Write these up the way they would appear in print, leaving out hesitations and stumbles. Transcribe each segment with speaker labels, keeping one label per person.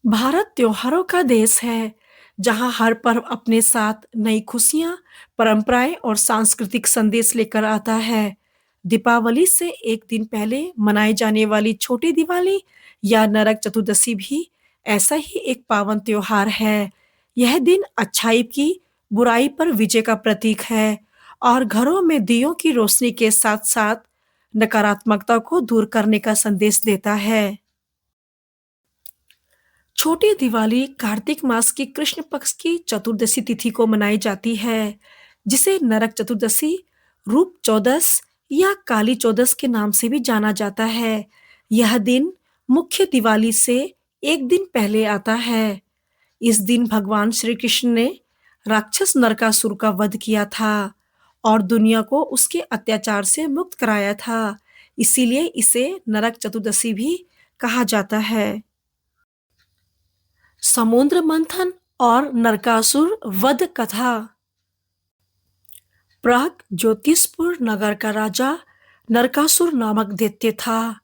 Speaker 1: भारत त्योहारों का देश है, जहाँ हर पर्व अपने साथ नई खुशियाँ, परंपराएं और सांस्कृतिक संदेश लेकर आता है। दीपावली से एक दिन पहले मनाई जाने वाली छोटी दिवाली या नरक चतुर्दशी भी ऐसा ही एक पावन त्योहार है। यह दिन अच्छाई की बुराई पर विजय का प्रतीक है और घरों में दियों की रोशनी के साथ-साथ नकारात्मकता को दूर करने का संदेश देता है। छोटी दिवाली कार्तिक मास की कृष्ण पक्ष की चतुर्दशी तिथि को मनाई जाती है, जिसे नरक चतुर्दशी, रूप चौदस या काली चौदस के नाम से भी जाना जाता है। यह दिन मुख्य दिवाली से एक दिन पहले आता है। इस दिन भगवान श्री कृष्ण ने राक्षस नरकासुर का वध किया था और दुनिया को उसके अत्याचार से मुक्त कराया था। इसीलिए इसे नरक चतुर्दशी भी कहा जाता है। समुद्र मंथन और नरकासुर वध कथा। प्राग ज्योतिषपुर नगर का राजा नरकासुर नामक दैत्य था।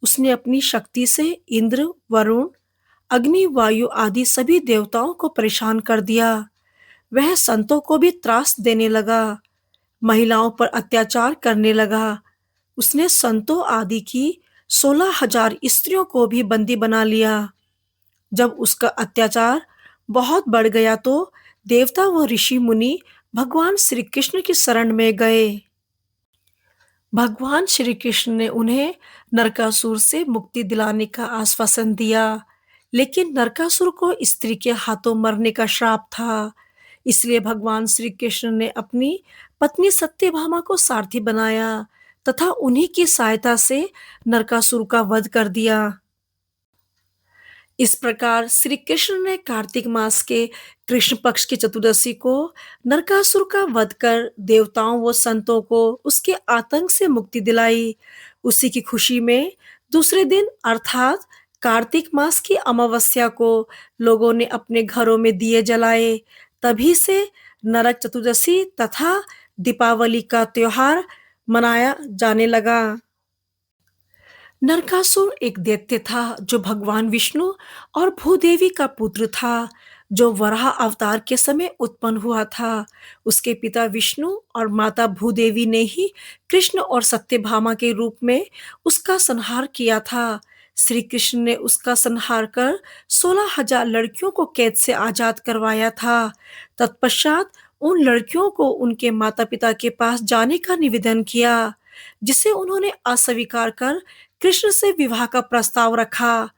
Speaker 1: उसने अपनी शक्ति से इंद्र, वरुण, अग्नि, वायु आदि सभी देवताओं को परेशान कर दिया। वह संतों को भी त्रास देने लगा, महिलाओं पर अत्याचार करने लगा। उसने संतों आदि की 16,000 स्त्रियों को भी बंदी बना लिया। जब उसका अत्याचार बहुत बढ़ गया तो देवता व ऋषि मुनि भगवान श्री कृष्ण की शरण में गए। भगवान श्री कृष्ण ने उन्हें नरकासुर से मुक्ति दिलाने का आश्वासन दिया, लेकिन नरकासुर को स्त्री के हाथों मरने का श्राप था। इसलिए भगवान श्री कृष्ण ने अपनी पत्नी सत्यभामा को सारथी बनाया तथा उन्हीं की सहायता से नरकासुर का वध कर दिया। इस प्रकार श्री कृष्ण ने कार्तिक मास के कृष्ण पक्ष की चतुर्दशी को नरकासुर का वध कर देवताओं व संतों को उसके आतंक से मुक्ति दिलाई। उसी की खुशी में दूसरे दिन अर्थात कार्तिक मास की अमावस्या को लोगों ने अपने घरों में दिए जलाए। तभी से नरक चतुर्दशी तथा दीपावली का त्योहार मनाया जाने लगा। नरकासुर एक दैत्य था जो भगवान विष्णु और भूदेवी का पुत्र था, जो वराह अवतार के समय उत्पन्न हुआ था। उसके पिता विष्णु और माता भूदेवी ने ही कृष्ण और सत्यभामा के रूप में उसका संहार किया था। श्री कृष्ण ने उसका संहार कर 16,000 लड़कियों को कैद से आजाद करवाया था। तत्पश्चात उन लड़कियों को उनके माता पिता के पास जाने का निवेदन किया, जिसे उन्होंने अस्वीकार कर कृष्ण से विवाह का प्रस्ताव रखा।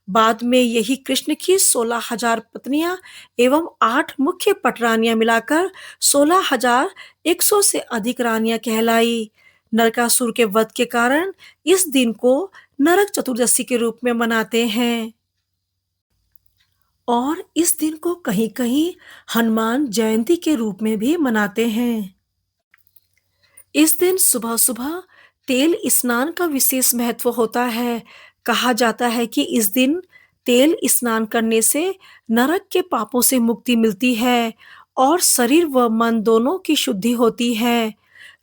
Speaker 1: बाद में यही कृष्ण की 16,000 पत्नियां एवं 8 मुख्य पटरानियां मिलाकर 16,100 से अधिक रानियां कहलाई। नरकासुर के वध के कारण इस दिन को नरक चतुर्दशी के रूप में मनाते हैं और इस दिन को कहीं-कहीं हनुमान जयंती के रूप में भी मनाते हैं। इस दिन सुबह-सुबह तेल स्नान का विशेष महत्व होता है। कहा जाता है कि इस दिन तेल स्नान करने से नरक के पापों से मुक्ति मिलती है और शरीर व मन दोनों की शुद्धि होती है।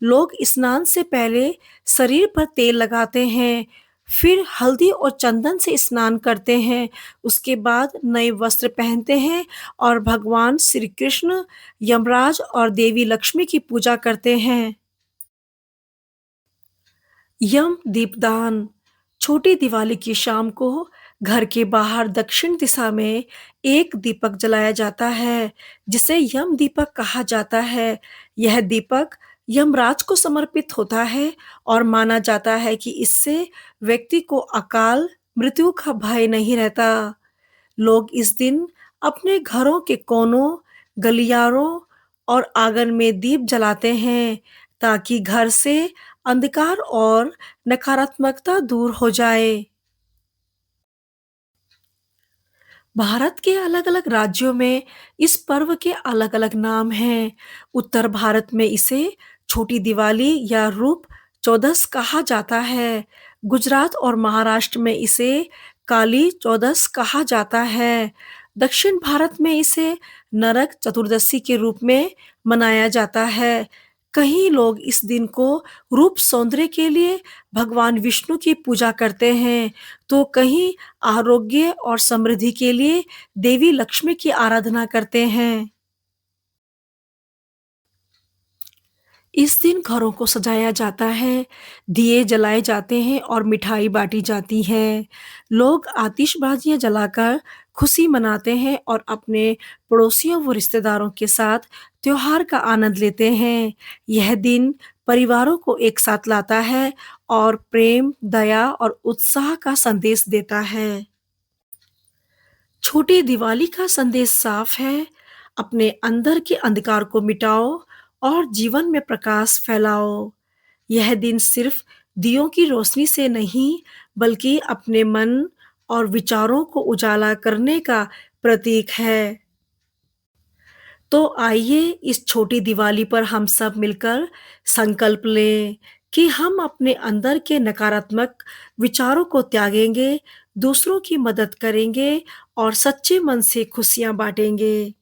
Speaker 1: लोग स्नान से पहले शरीर पर तेल लगाते हैं, फिर हल्दी और चंदन से स्नान करते हैं। उसके बाद नए वस्त्र पहनते हैं और भगवान श्री कृष्ण, यमराज और देवी लक्ष्मी की पूजा करते हैं। यम दीपदान। छोटी दिवाली की शाम को घर के बाहर दक्षिण दिशा में एक दीपक जलाया जाता है, जिसे यम दीपक कहा जाता है। यह दीपक यमराज को समर्पित होता है और माना जाता है कि इससे व्यक्ति को अकाल मृत्यु का भय नहीं रहता। लोग इस दिन अपने घरों के कोनों, गलियारों और आंगन में दीप जलाते हैं, ताकि घर से अंधकार और नकारात्मकता दूर हो जाए। भारत के अलग-अलग राज्यों में इस पर्व के अलग-अलग नाम हैं। उत्तर भारत में इसे छोटी दिवाली या रूप चौदस कहा जाता है। गुजरात और महाराष्ट्र में इसे काली चौदस कहा जाता है। दक्षिण भारत में इसे नरक चतुर्दशी के रूप में मनाया जाता है। कई लोग इस दिन को रूप सौंदर्य के लिए भगवान विष्णु की पूजा करते हैं, तो कहीं आरोग्य और समृद्धि के लिए देवी लक्ष्मी की आराधना करते हैं। इस दिन घरों को सजाया जाता है, दिए जलाए जाते हैं और मिठाई बाँटी जाती है। लोग आतिशबाजियाँ जलाकर खुशी मनाते हैं और अपने पड़ोसियों व रिश्तेदारों के साथ त्योहार का आनंद लेते हैं। यह दिन परिवारों को एक साथ लाता है और प्रेम, दया और उत्साह का संदेश देता है। छोटी दिवाली का संदेश साफ है, अपने अंदर के अंधकार को मिटाओ और जीवन में प्रकाश फैलाओ। यह दिन सिर्फ दियों की रोशनी से नहीं, बल्कि अपने मन और विचारों को उजाला करने का प्रतीक है। तो आइए इस छोटी दिवाली पर हम सब मिलकर संकल्प लें कि हम अपने अंदर के नकारात्मक विचारों को त्यागेंगे, दूसरों की मदद करेंगे और सच्चे मन से खुशियाँ बाँटेंगे।